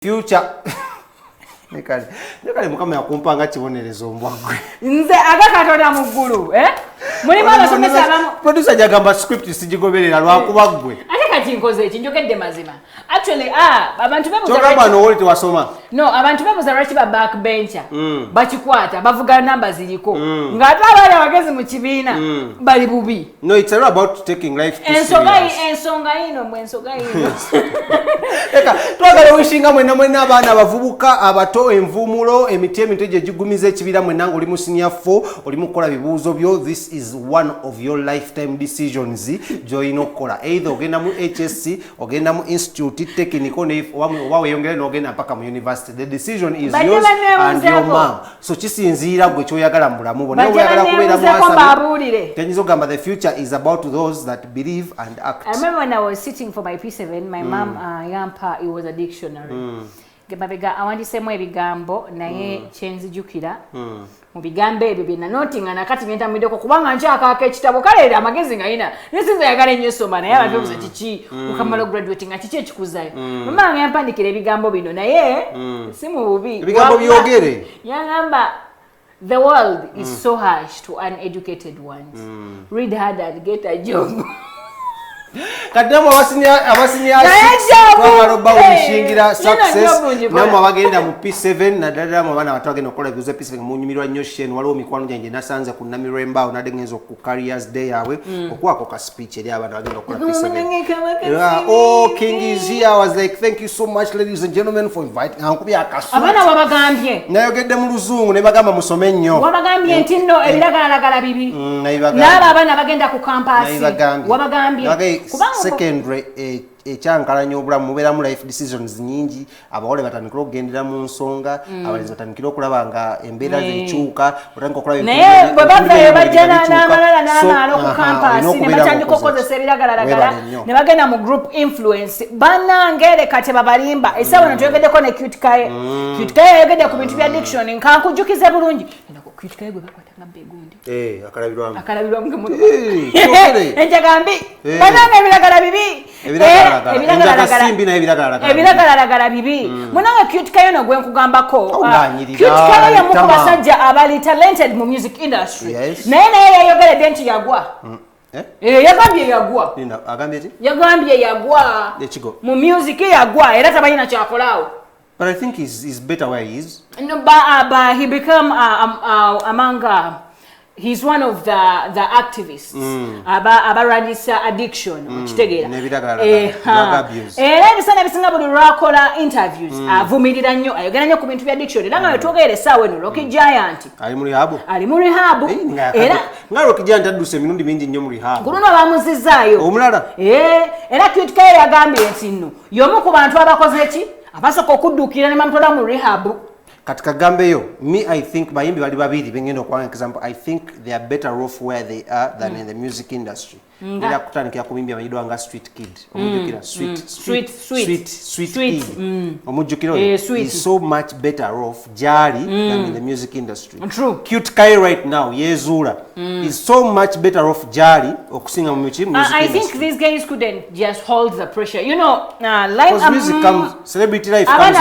Future. Nekale mukama yakumpanga kibonerezo mbwagwe. Nze agakatonda mu ggulu, Muri mwana somesa abamu. Producer jagamba script sijigoberera lwakubagwe. Ate kati nkoze eki njogedde mazima. Actually, abantu bebuza Chokamba no woli wasoma. No, abantu bebuza lwaki ba backbencher. Bakikwata, bavuga namba ziliko. Ngate abali abagezi mu kibiina bali bubi. No, it's all about taking life too serious. Ensonga ino. Eka, twagala wishinga mwena abaana abavubuka abato envumulo emiti emiteje gigumiza ekibira mwena ngo oli mu senior 4 oli mu kola bibuuzo byo. This is one of your lifetime decisions join okola either ogenda mu HSC ogenda mu institute technical ne wawe yongere n'ogenda mpaka mu university. The decision is yours and your mom. So kisinziira gwe kyoyagala mu bulamu bwo. Nawe oyagala kubeera mu asabire. Tenyizo gamba the future is about those that believe and act. I remember when I was sitting for my P7, my mom yampa, it was a dictionary. Gebabega awandisemu ebigambo naye kyenzijukira mu bigambo ebyo byonna notinga nakati ngenda mwideko kubanga nkyakaako ekitabo kale amagezi nga ina nesinza yagala ennyo esoma naye abantu bebuuza kiki ukamala graduate nga kiki ekikuzayo mama wange yampandikira ebigambo bino naye si mu bubi ebigambo byogere yangamba the world is so harsh to uneducated ones. Read hard and get a job. Kadamo abasinya twagaroba umishingira success namwe abagenda mu P7 na dada mu bana batwagenda okola bizo P7 mu nyumirwa nnyo shen waliwo mikwano gyange nasanze ku namiremba onadengezo ku careers day yawe okwako ka speech eri abana bagenda okola P7. Oh, King is here. I was like, thank you so much ladies and gentlemen for inviting ankubi akasu abana wabagambye nayogedde mu luzungu ne bagamba musome nnyo wabagambye ntinno ebiragala bibi naba abana bagenda ku campus wabagambye secondary ekyankalanya obulamu mubeeramu life decisions nyingi abawole batandikira okugendera mu nsonga abalenzi batandikira okulaba nga embeera zekyuka otandika okulaba naye bwe bavayo bajja n'amalala n'amaalo ku kampasi ne batandika okukozesa ebiragalalagala ne bagenda mu group influence bannange leka tebabalimba essaawa no tuyogeddeko ne cute kaye yayogedde ku bintu bya diction nkankujjukize bulungi cute kaye gwe bakwatanga begundi akalabirwamu ngemotoka enjagambi bannange ebiragala bibi ebiragalalagala bibi munanga cute kayo no gwen kugambako cute kayo yamu ku basajja abali talented mu music industry naye yayogeredde nti yagwa yagambye yagwa mu music yagwa era tabalina kyakolaawo. But I think he's better where he is. No, but he become among he's one of the activists abaradisa addiction kitegeera drug abuse ebisana bisinga buli lwakola interviews avumirira nnyo ayogera nnyo ku bintu bya addiction era nga wetwogerera essaawa eno Rocky Giant ali mu rehab era nga Rocky Giant adduse emirundi mingi nnyo mu rehab ku luno bamuzizaayo omulala era Cute Kaye yagambye nti nno y'omu ku bantu abakoze ki abasooka okudduukira ne bamutwala mu rehab. Katika gambeyo, me I think bayimbi bali babiri bengendo kwa example, I think they are better off where they are than in the music industry. Ila kutandikira kubimbya bayidwa nga street kid. Omujukira sweet kid. Omujukira is so much better off jali than in the music industry. True. Cute Kaye right now, Yezura, is so much better off jali okusinga mu music industry. I think these guys couldn't just hold the pressure. You know, life music comes, celebrity life comes.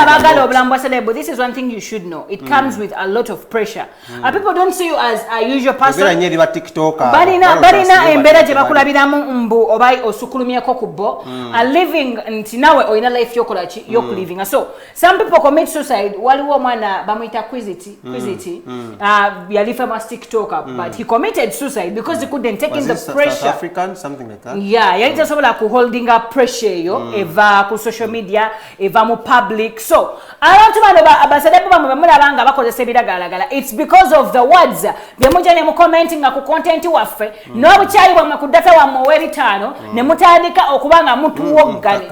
This is one thing you should know. It comes with a lot of pressure. People don't see you as a usual person. Barina embera je bakulabiramu mbu obai osukulumyeko kubo a living nti nawe oyina life yokola ki yokuliving. So some people commit suicide waliwo mwana bamuyita Quizity yali famous TikToker but he committed suicide because he couldn't take in the pressure. South African something like that. Yeah, yali tasobola ku holding up pressure yo eva ku social media eva mu public. So abantu bano abasadde bamulabanga bakozesa ebiragalalagala. It's because of the words bemujja ne mu commenting ku content waffe n'obukyali bwamwe ku data wamwe ow'ebitaano ne mutandika okubanga mutuwoggane.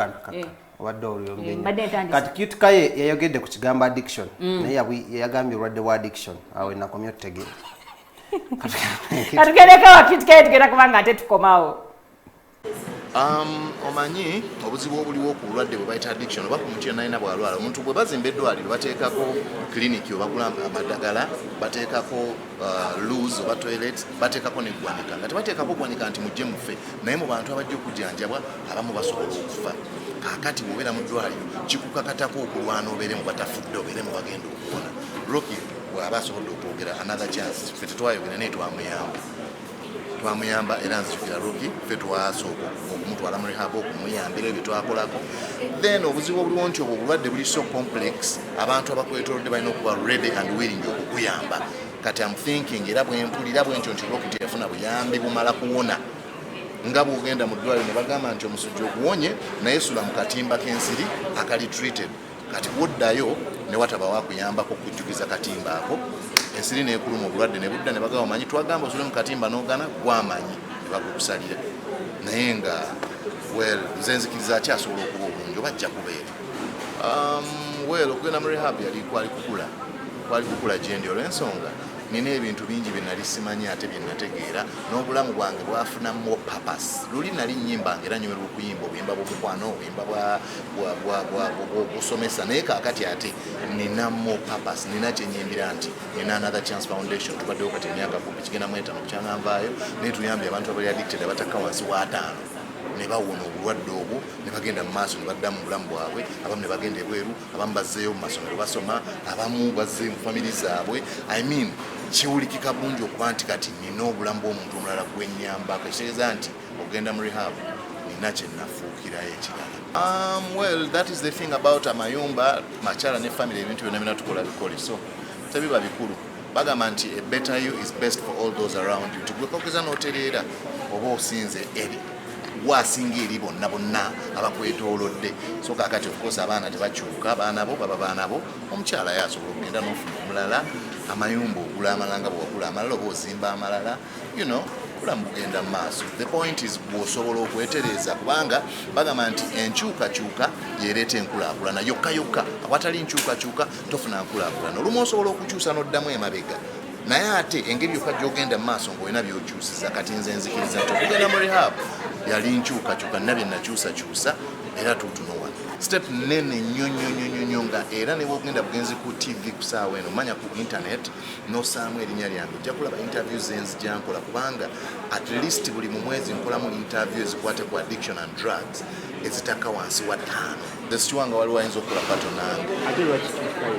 Kati Cute Kaye yayogedde ku kigambo addiction naye yagambye olwadde wa addiction awo nakomya otutegeera katugereka wa Cute Kaye tugenda kubanga ate tukomawo. Omanyi obuzibu obuliwo ku bulwadde bwe bayita addiction oba ku muntu yenna alina bw'alwala omuntu bwe bazimba eddwaliro bateekako kiriniki oba bagula amadagala bateekako loose oba toilet bateekako neggwanika nga tebateekako ggwanika nti mujje muffe naye mu bantu abajja okujjanjabwa abamu basobola okufa kakati bw'obeera mu ddwaliro kikukakatako okulwana obeere mu batafudde obeere mu bagenda okuwona. Rocky bw'aba asobodde okwogera another chance ffe tetwayogera naye twamuyamba era nzijukira Rocky ffe twasooka okumutwala mu rehab okumuyambira ebyo twakolako. Then obuzibu obuliwo nti obwo obulwadde buli so complex abantu abakwetoolodde balina okuba ready and willing okukuyamba. Kati am thinking era bwe mpulira bwentyo nti Rocky teyafuna buyambi bumala kuwona nga bw'ogenda mu ddwaliro ne bagamba nti omusujja oguwonye naye sula mu katimba k'ensiri akali treated. Kati bw'oddayo ne wataba wakuyambako okujjukiza katimba ako ensiri neekuluma obulwadde ne budda ne bagamba omanyi twagamba osule mu katimba n'ogana gwamanyi ne bagukusalira naye nga well nze nzikiriza akyasobola okuba obulungi oba ajja kubeera. Well okugenda mu rehab yali kwali kukula gye ndi olw'ensonga nina ebintu bingi bye nali simanyi ate bye nategeera n'obulamu bwange bwafuna more purpose. Luli nali nnyimba era nyomerwa okuyimba obuyimba bw'omukwano obuyimba bw'okusomesa naye kaakati ate nina more purpose. Nina kye nyimbira nti nina Another Chance Foundation tubaddewo kati emyaka 10 kigenda mu 5 kukyanganvaayo naye tuyambye abantu abali addicted abatakka wansi wa 5 ne bawona obulwadde obwo ne bagenda mu maaso ne badda mu bulamu bwabwe. Abamu ne bagenda ebweru, abamu bazzeeyo mu masomero basoma, abamu bazze mu famiri zaabwe. I mean kiwulikika bulungi okuba nti kati nina obulamu bw'omuntu omulala gwennyambako ekitegeeza nti ogenda mu rehab nina kye nafuukirayo ekirala. Well that is the thing about amayumba makyala ne family ebintu byonna bina tukola bikole so tebiba bikulu. Bagamba nti a better you is best for all those around you. Tigwekokeza n'otereera oba osinze eri wasinga eri bonna abakwetoolodde. So kakati of course abaana tebakyuka abaana bo baba baana bo omukyala yasobola okugenda n'ofuna omulala amayumba ogula amalanga bw'ogula amalala oba ozimba amalala bulamu bugenda mu maaso. The point is bw'osobola okwetereeza kubanga bagamba nti enkyukakyuka yeereeta enkulaakulana yokka awatali nkyukakyuka tofuna nkulaakulana. Olumu osobola okukyusa n'oddamu emabega naye ate engeri yokka gy'ogenda mu maaso ng'olina by'okyusiza. Kati nze nzikiriza nti okugenda mu rehab yali nkyukakyuka nina bye nakyusakyusa era tutunowa step nene nnyo nga era ne bw'ogenda bugenzi ku TV ku ssaawa eno manya ku internet n'osaamu erinnya lyange ojja kulaba interviews enzijja nkola kubanga at least buli mu mwezi nkolamu interview ezikwate ku addiction and drugs ezitakka wansi wa 5. Desituwanga waliwo ayinza okukola pato nange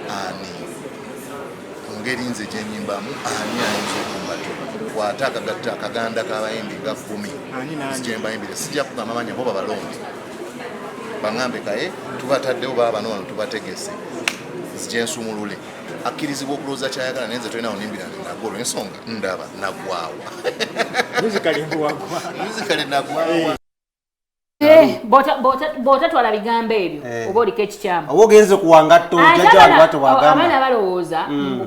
ani ngeri nze gye nnyimbamu ani ayinza okumbato kwata akaganda k'abayimbi nga 10 zigyembayimbire sijja kugamba manya bo babalonde baŋŋambe kaye tubataddewo baba bano wano tubategese zigyensumulule akkirizibwa okulowooza kyayagala naye nze tolinawo nimbira nagwa olw'ensonga ndaba nagwawa musically nagwawa. Bw'otatwala bigambo ebyo oba oliko ekikyamu oba ogenze kuwangatto jjajja wagamba abaana balowooza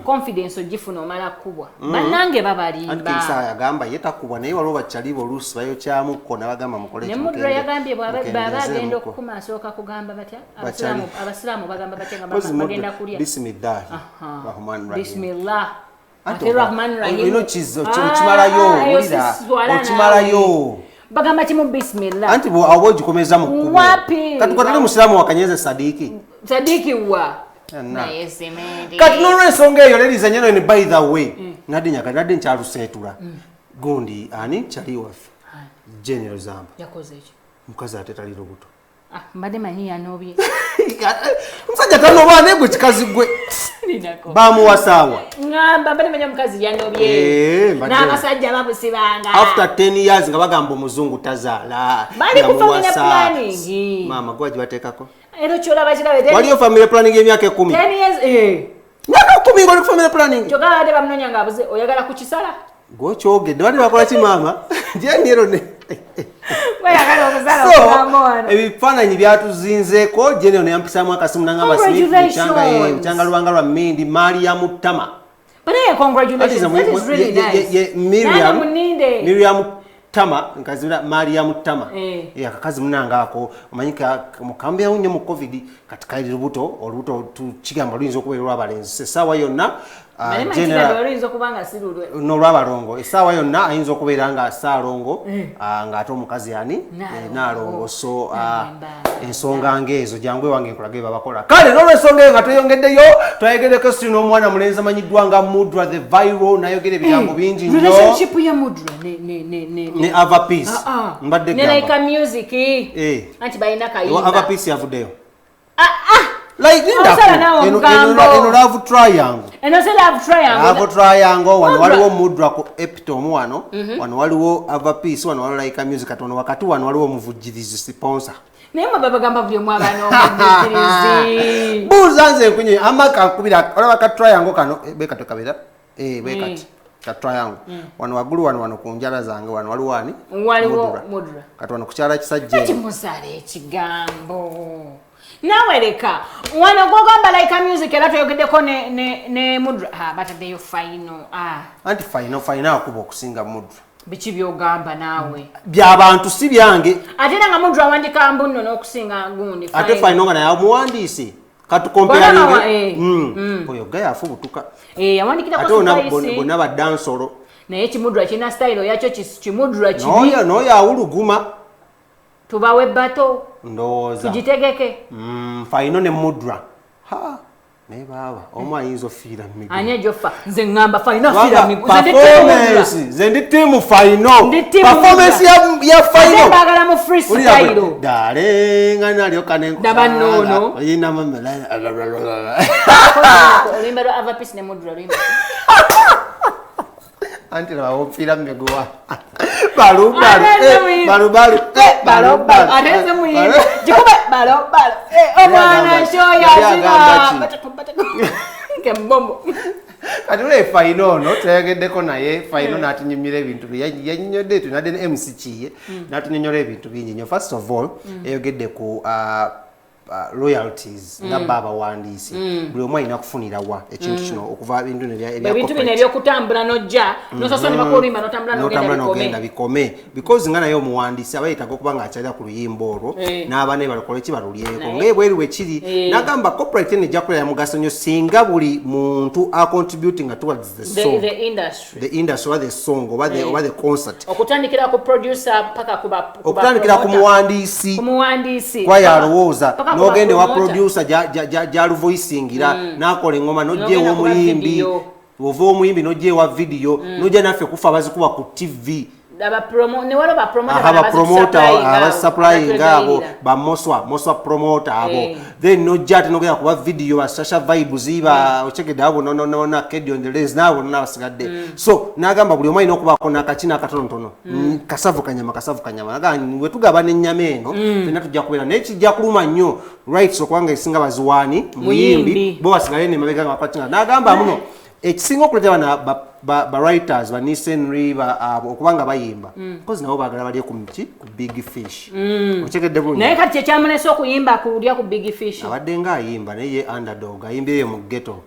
confidence ogifuna omala kubwa bannange babalimba yagamba ye takubwa naye waliwo bakyaliba oluusi bayokyamukko nabagamba mukole ne Mudra yagambye bw'aba agenda okukuma asooka kugamba batya abasiraamu bagamba batya nga bagenda kulya bismillah okimalayo bagamba kimu bismillah anti abo ogikomeza mu kkubo kati kwatali musiraamu wakanyeze Sadiki wa naye semendi kati n'olw'ensonga eyo ladies and gentlemen by the way nadde nkyaluseetula gundi ani kyali waffe General Zamba yakoze ekyo mukazi ate tali lubuto mbadde manyi yanobye omusajja tanoba naye gwe kikazi gwe bamuwasaawa ngamba mbadde manya omukazi yanobye n'abasajja babusibanga after 10 years nga bagamba omuzungu tazaala bali ku family planning mama gwaji bateekako ero kyolaba kirabe waliyo family planning emyaka 10 10 years myaka 10 ngoli ku family planning kyogala ate bamunonya ngaabuze oyagala kukisala gwokyogedde bali bakola ki mama jeniero ne ebifaananyi byatuzinzeeko jenero neyampisaamu akasimu nangamba mukyanga luwanga lwa Mindi Mariam Tama Miriam Tama nkazira Mariam Tama akakazi munangaako omanyika mukambyawo nnyo mu covid kati kali olubuto tukigamba luyinza okubeera olw'abalenzi essaawa yonna n'olwabalongo essaawa yonna ayinza okubeera nga asaalongo ng'ate omukazi ani naalongo so ensonga ng'ezo jangu ewange nkulage babakola kale n'olwensonga eyo nga tweyongeddeyo twayogeddeko siri n'omwana mulenzi amanyiddwa nga Mudra the viral n'ayogera ebigambo bingi nnyo ne Avapeace mbadde gamba Avapeace yavuddeyo like eno love triangle wano waliwo Mudra ku epitome wano waliwo Avapeace wano waliwo like music katono wakati wano waliwo omuvujjirizi sponsor naye bagamba buli omwagano omuvujjirizi buuza nze nkunye amaka nkubira olaba ka triangle kano bekati kabira bekati ka triangle wano waggulu wano ku njala zange wano waliwo ani Mudra kati wano ku kyala kisajja kimusala ekigambo nawe leka wano gwogamba like music era twayogeddeko ne Mudra bataddeyo final anti final akuba okusinga Mudra biki byogamba naawe by'abantu si byange ate nga Mudra awandika mbu nno n'okusinga gundi ate final nga naye amuwandiise katukompeyalinge oyo gaya afubutuka yawandikirako ate bonna baddansolo naye kimudra kirina style yakyo kimudra kibi n'oyo awuluguma tubawe bato ndowooza tugitegeke faino ne Mudra naye baaba omu ayinza ofiira mu miguu ani ejofa nze ngamba faino afiira mu miguu nze ndi tiimu faino performance ya faino mbagala mu freestyle dale ngana alyoka daba nono oyina mama olimba lwa Avapeace ne Mudra olimba anti la ofiira mu miguu balu areze muyimba jikube balo omwana shoya zina kembombo katule faino no tegeddeko naye faino n'atunyumira ebintu yannyonnyodde tunadde ne MC kiye n'atunyonnyola ebintu bingi nnyo first of all eyogedde ku royalties nga baba wandiisi buli omu alina kufunira wa ekintu kino okuva ebintu bino ebyokutambula nojja nosaswa ne bakulimba notambula nogenda bikome because nga naye omuwandiisi aba yeetaga okuba ng'akyalira ku luyimba olwo n'abaana balokole ki balulyeko ng'ebweru bwe kiri n'agamba corporate ejja kukolera mugaso nnyo singa buli muntu acontributing towards the song the industry or the song oba the concert okutandikira ku producer paka okutandikira ku muwandiisi kwa yalowooza n'ogende wa producer gyaluvoisingira n'akola engoma n'ogyewa omuyimbi ova omuyimbi n'ogyewa video n'ojja naffe kufa abazikuba ku TV abasapplying abo bamoswa promoter abo then nojja ate n'ogenda kuba video basasha vibes ochegedde abo nona kedi on the lays nabo n'abasigadde so n'agamba buli omu alina okubaako n'akakina akatonotono kasavu kanyama naga we tugaba n'ennyama eno fenna tujja kubeera naye kijja kuluma nnyo rights okubanga esinga baziwaani muyimbi bo basigale ne mabega nga bakwakinga n'agamba muno ekisinga okuleeta bana ba writers ba Nisenry okubanga bayimba because nabo baagala balye ku big fish okyegedde bulungi naye kati kyekyamunesa okuyimba kulya ku big fish abadde nga ayimba naye ye underdog ayimbyeyo mu ghetto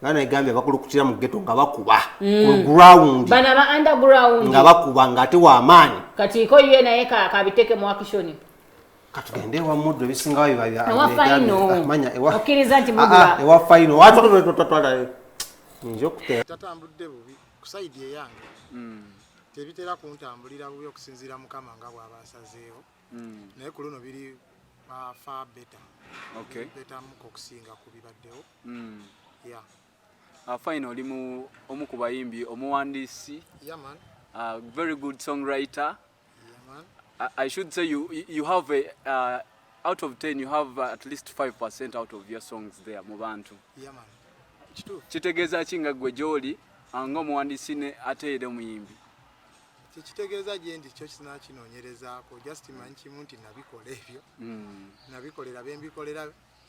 nga nayegambye bakulukutira mu ghetto nga bakuba ku ground bana ba underground nga bakuba ng'ate w'amaanyi kati ko ye naye kabiteke mu action katugende wa Mudra ebisingawo bibamanya okkiriza nti Mudra ewa faino watwala tatambudde bubi ku side eyange tebitera kuntambulira bubi okusinziira Mukama nga bw'abasazeewo naye ku luno biri far better muku okusinga ku bibaddewo fine oli omu ku bayimbi omuwandiisi very good songwriter I should say you have out of 10 you have at least 5% out of your songs there mu bantu kitegeeza ki nga gwe gy'oli ng'omuwandiisi ne ate era omuyimbi kitegeeza gye ndi kyo kinakinoonyerezaako just manyi kimu nti nabikola ebyo nabikolera bembikolera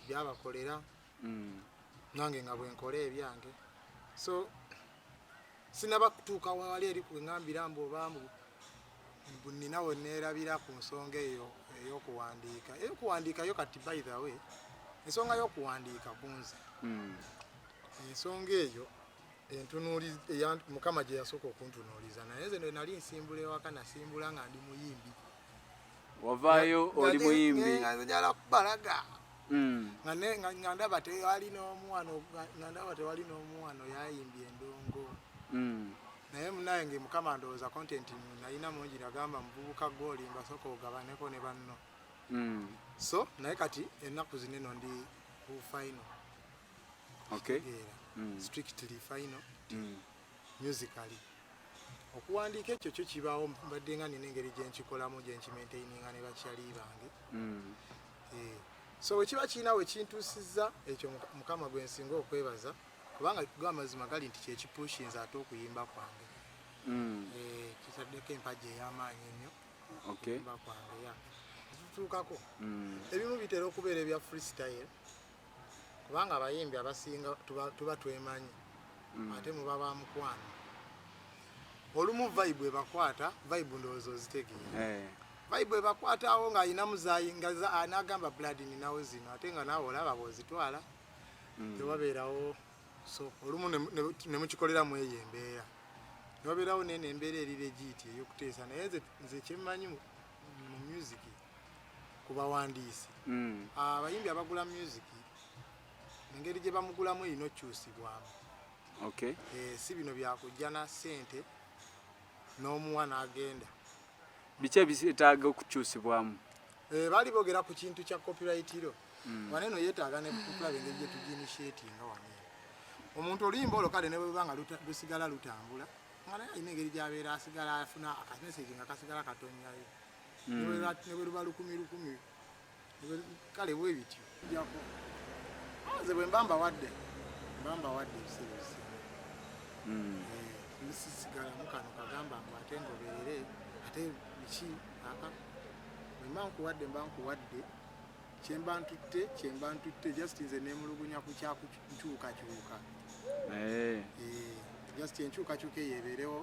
byabakolera nange nga bwenkola ebyange so sinaba kutuuka wali eri kwengambira mbu obambu ninawe neerabira ku nsonga eyo ey'okuwandiikayo kati by the way ensonga y'okuwandiika kunze ensonga eyo Mukama gye yasooka okuntunuuliza naye nze nali nsimbula ewaka nasimbula nga ndi muyimbi wavaayo oli muyimbi njala kubalaga nga ndaba tewali n'omwana yayimbye endongo naye munaye nge mukama ndowooza content nalina mungi nagamba muvubuka gwolimba soka ogabaneko ne banno so naye kati ennaku zino eno ndi ku final strictly final musically okuwandiika ekyo kyo kibaawo mbadde nga nina engeri gyenkikolamu gyenkimaintaininga ne bakyali bange so wekiba kirina wekintuusizza ekyo mukama gwe nsinga okwebaza kubanga gw'amazima gali nti kyekipushinze ate okuyimba kwange kitaddeko empagi ey'amaanyi ennyo okuyimba kwange tutuukako ebimu bitera okubeera ebya freestyle kubanga abayimbi abasinga tuba twemanyi ate muba ba mukwano olumu vibe ebakwata vibe ndowooza ozitegeera vibe ebakwatawo ng'alina muzaayi nga anagamba blood ninawo zino ate nga naawe olaba bw'ozitwala tewabeerawo so olumu ne mukikoleramu eyo embeera newabeerawo nene embeera eri legit ey'okuteesa naye nze kyemmanyi mu music ku bawandiisi abayimbi abagula music engeri gye bamugulamu erina okyusibwamu si bino byakujja na ssente n'omuwa n'agenda biki ebyetaaga okukyusibwamu baali boogera ku kintu kya copyrightiro waneno yeetaaga ne kulaba engeri gye tuginishetinga waneno omuntu oluyimba olwo kale ne bwe banga lusigala lutambula nga naye alina engeri gy'abeera asigala afuna akameseji nga kasigala katonyayo ne bwe luba lukumi kale bwe bityo jako nze bwe mbamba wadde ebiseera ebisinga sisigala mukano kagamba ngo ate ngoberere ate biki aka mba nkuwadde kyemba ntutte just nze nemulugunya ku kyakukyukakyuka just enkyukakyuka eyo ebeerewo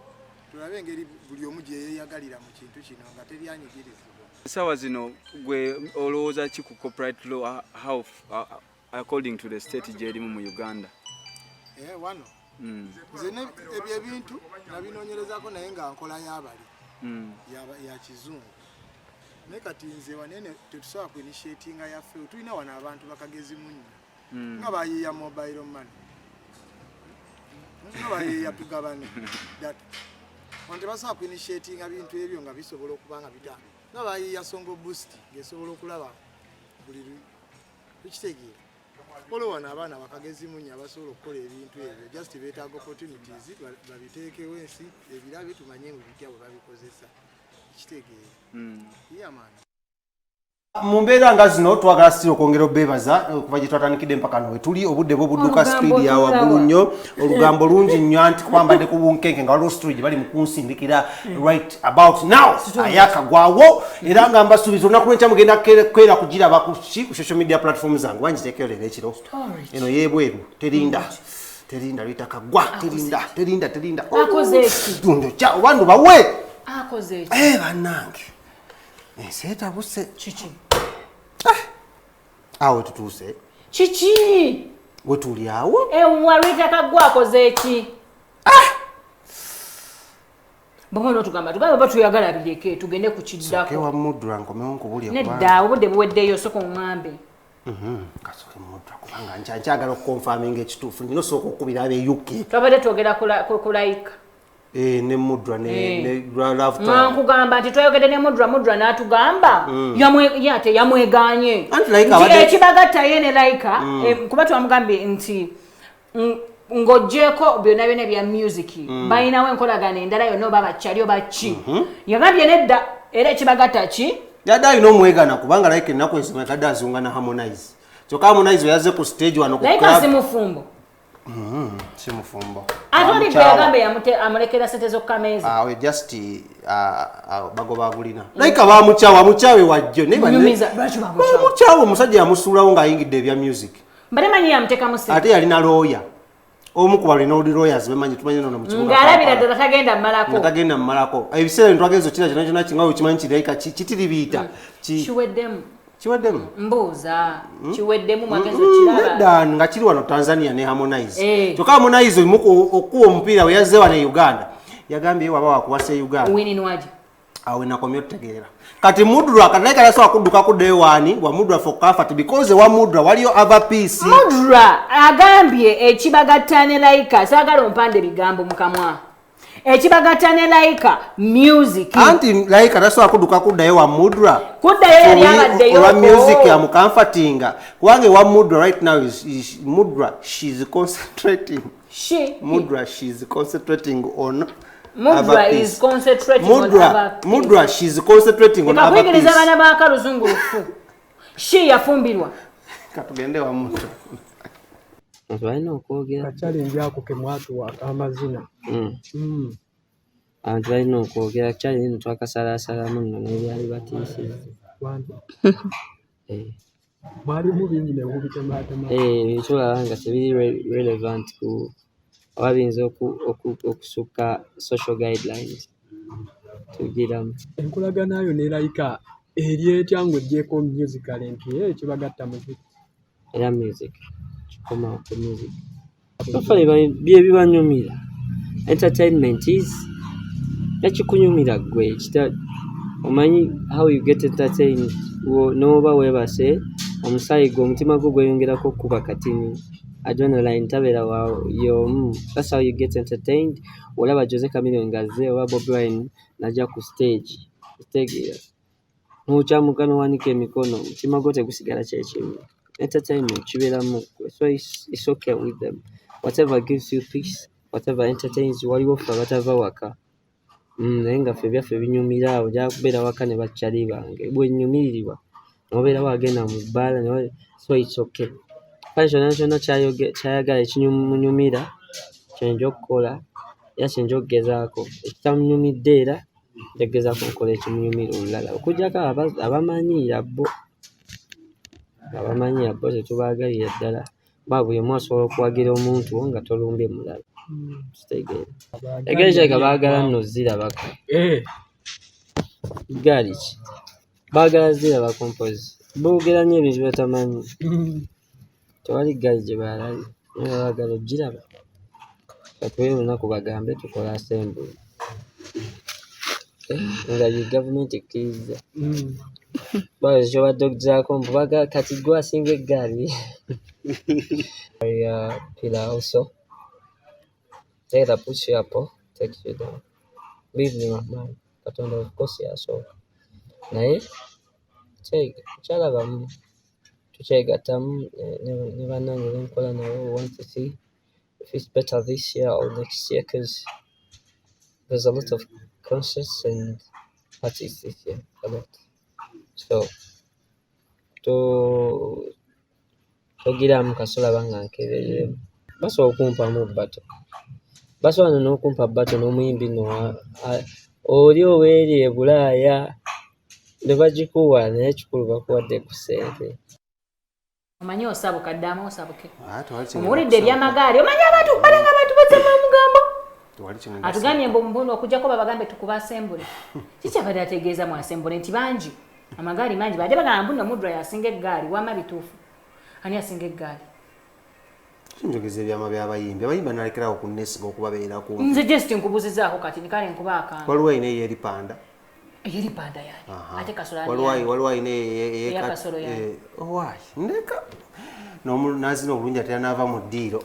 tulabe engeri buli omu gye yeeyagalira mu kintu kino nga teryanyigirizibwa. Essaawa zino gwe olowooza ki ku copyright law how according to the state gyerimu mu Uganda? Wano nze ebyo ebintu nabinoonyerezaako naye nga nkola y'abali ya kizungu naye kati nze wanene tetusobola ku initiatinga yaffe tulina wano abantu bakagezi munnya nga bayiiya mobile money nga bayiiya tugabane data wante basobola ku initiatinga bintu ebyo nga bisobola okuba nga bita nga bayiiya songo boost ng'esobola okulaba buli tukitegeera Polo wana abana bakagezi munnya basobola okukola ebintu ebyo just beetaaga opportunities babiteekewo ensi ebirabe tumanye mu bitya bwe babikozesa kitegeera man. Mu mbeera nga zino twagala sitira okwongera obeebaza kuva gye twatandikidde mpaka no wetuli obudde bwo budduka speed ya waggulu nnyo olugambo lungi nnyo anti kwambadde ku bunkenke nga waliwo story gye bali mu kunsindikira right about now ayakagwawo era nga mbasuubiza olunaku lwenkya mugenda kwera kugiraba ku social media platform zange wangiteekero leero ekiro eno yeebweru terinda litakagwa terinda akoze eki dundo kya obandu bawe akoze eki bannange Seta buse chichi. Awo tutuse. Chichi. Wetuli awo? Warita kagwa akoze eki. Bono tugamba batuyagala bileke tugende ku kiddako. Kewa Mudra nkomewo nkubulya kwa. Nedda obudde buweddeyo soko ng'ambe. Kasoke Mudra kubanga nkyagala okukonfaminga ekituufu nino soko okubira abe UK. Twabadde twogera ku like. Ne Mudra ne love time. Nkugamba nti twayogedde ne Mudra n'atugamba yamweganye. Ekibagatta ye ne Laika kuba twamugambye nti ng'oggyeko byonna bya music balinawo enkolagana endala yonna oba bakyali oba ki yagambye nedda era ekibagatta ki yadde alina omwegana kubanga Laika ennaku ensoma ekadde azunga na Harmonize kyokka Harmonize we yazze ku stage wano ku Laika si mufumbo. Si mufumbo. Atoli byagambe amulekera sente z'okukameza. We just bagoba agulina. Laika bamuchawe wajjo ne banyumiza bamuchawe omusajja yamusuulawo ng'ayingidde ebya music. Mbale manyi yamuteka mu ate yalina lawyer. Omu ku balina lawyers bemanyi tumanyi nono mu kibuga. Ng'alabira ddala tagenda mu malako. Ebiseera ntwagenzo kyonna kingawo kimanyi ki Laika kitiribiita. Chiweddemu mbuuza chiweddemu mwagenzo kiraba dan nga kiri wano Tanzania ne Harmonize kyokka Harmonize okuwa omupiira we yazze wano e Uganda yagambye waba wakuwasa Uganda winini waje awe nakomyo tegeera kati Mudra kanaka laso akuduka ku day one wa Mudra for comfort because wa Mudra waliyo other piece Mudra agambye ekibagattane laika sagala ompande bigambo mukamwa ekibagattane laika music anti laika laso akuduka ku day wa Mudra kuddayo yali abadde yo wa music am comfortinga kwange wa Mudra right now is Mudra she's concentrating Mudra she's concentrating on Mudra is concentrating on other Mudra she's concentrating on other things. Abana ba kaluzungufu. She yafumbirwa. Katugende wa Mudra. Nzwaino okwogera. Challenge yako ke mwatu wa amazina. Nzwaino okwogera challenge twakasala muno n'ebyali batisize. Wantu. Mwali mu bingi ne kubitema. Ekyola nga tebiri relevant ku abinza okusuka social guidelines tugiramu enkolagana yo ne laika eri etyango gyeko musical empie kibagatta muziki era music kikoma ku music tofale bye bibanyumira entertainment is ekikunyumira gwe kita omanyi how you get entertained noba webase omusayi gwo omutima gwo gweyongerako kuba katini adrenaline tabera wao yo that's how you get entertained olaba Jose Chameleone ngaze oba Bob Wine najja ku stage n'okyamukano wanike emikono mutima gwo tegusigala kyekimu entertainment kiberamu so it's okay with them whatever gives you peace whatever entertains you waliwo fa batava waka nenga ffe byaffe binyumira ojja kubeera waka ne bakyali bange bwe nyumirirwa nobeera wagenda mu bbala so it's okay kyonna kyayagala ekinyumira kyenja okukola era kyenja okugezaako ekitamunyumidde era ntegezaako okukola ekimunyumira olulala okuggyako abamanyira bo tetubaagalira ddala ba buli omu asobola okuwagira omuntu nga tolumbye mulala kitegeera egeri kyeka baagala nno zirabako gaali ki baagala zirabako mpozi boogera nnyo ebintu batamanyi tewali gaali gye baalabye naye baagala ogiraba katuwe olunaku bagambe tukola assembly nga ye gavumenti ekkiriza bawe kyobadde okuzaako mbubaga kati gwe asinga eggaali pila also era push you up takes you down leave me my mind katonda of course yasooka naye kyalabamu tukyegattamu ne bannange benkola nabo want to see if it's better this year or next year because there's a lot of concerts and parties this year a lot so togiramu kasola banga nkebereremu basobola okumpamu bbato basobola n'okumpa bbato n'omuyimbi no oli oweeri e Bulaaya ne bagikuwa naye kikulu bakuwadde ku ssente omanyi osabuka ddamu osabuke omuwulidde ebyamagaali omanyi abantu balanga abantu bazema omugambo atugambye mbumbuno okujjako babagambe tukuba asembule kikyabadde ategeeza mu asembule nti bangi amagaali mangi badde bagamba mbuno Mudra yasinga eggaali wama bituufu ani asinga eggaali njogeza ebyama by'abayimbi abayimbi analekerawo kunnesiga okubabeera ku nze just nkubuzizaako kati nikale nkuba akantu waliwo ayina eyeripanda eyeripanda yani ate kasola waliwo ayina eyakasolo yani owaayi ndeka nazina obulungi ate anaava mu ddiiro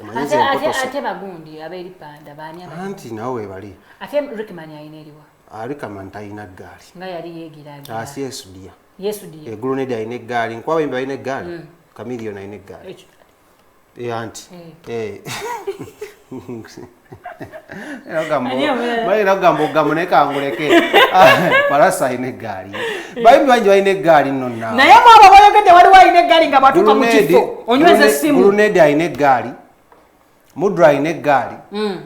ate bagundi abeeripanda baani anti nawe webali ate Rickman ayina eriwa Rickman talina eggaali nga yali yeegiragira asi yesudia Grenade ayina eggaali nkuba abayimbi ayina eggaali Chameleone ayina eggaali anti era gamba ogambo naye kanguleke palasa ayina eggaali bayimbi bangi balina eggaali nno naawe naye mwabo boyogedde waliwo ayina eggaali nga bwatuuka mu kifo onyweza essimu Grenade ayina eggaali Mudra ayina eggaali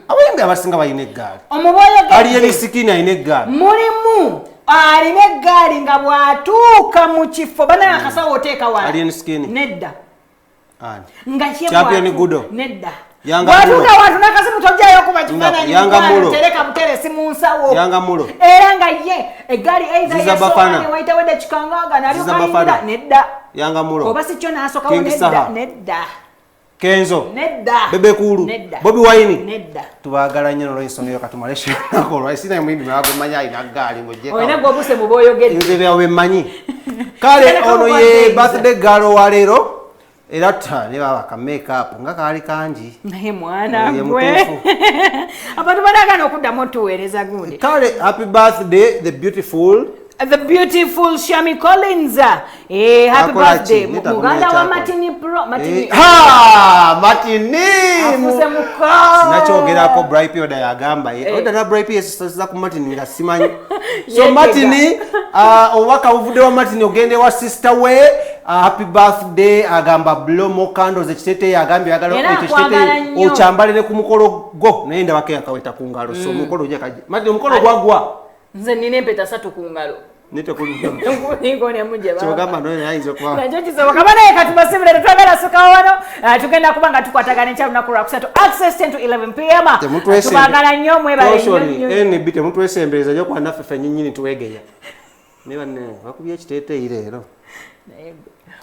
abayimbi abasinga balina eggaali Alien Sikini ayina eggaali mulimu alina eggaali nga bwatuuka mu kifo bana akasawo oteeka wala Alien Sikini nedda nga champion gudo nedda watuuka watu nakasimu tojjayo kuba kifaananyi tereka buteresi mu nsawo era nga ye eggaali eiza waita wedde kikangaga nalyo kayingira nedda yanga mulo oba si kyo naasookawo nedda Kenzo. Nedda. Bebe Kulu. Nedda. Bobby Wine. Nedda. Tubagala nnyo olw'ensonga katumale shinakolwa. Sina mwindi mwago manya ina gali ngojeka. Oyina gwobuse mu boyogedde. Nze byawe manyi. Kale ono ye birthday galo wa leero. Era ne baba ka make up nga kali kanji. Naye mwana gwe. Abantu balagana okuddamu tuweereza gundi. Kale happy birthday the beautiful Shami Collins. Happy birthday. Muganda wa Martini Pro. Martini. Martini. Afuse muko. Sinachogerako Bright Oda yagamba. Oda na Bright za ku Martini nga simanyi. So Martini owaka uvude wa Martini ogende wa sister we. Happy birthday agamba blow more candles ekitete yagambye agalo ekitete ochambalire ku mukolo go naenda wake akaweta ku ngalo so mukolo uje kaje Martini mukolo gwagwa nze nina empeta 3 ku ngalo nite kulinga ngone muje baba chogamba no yaizo kwa najo kisoboka kabana ekatubasibira twagala soka wano tugenda kubanga tukwatagana ncha lunaku kusatu access 10 to 11 pm tubagala nnyo mwebale nnyo eni bite mtu wesembeza jo kwa nafe fe nyinyini tuwegeya ne banne bakubye ekitete irero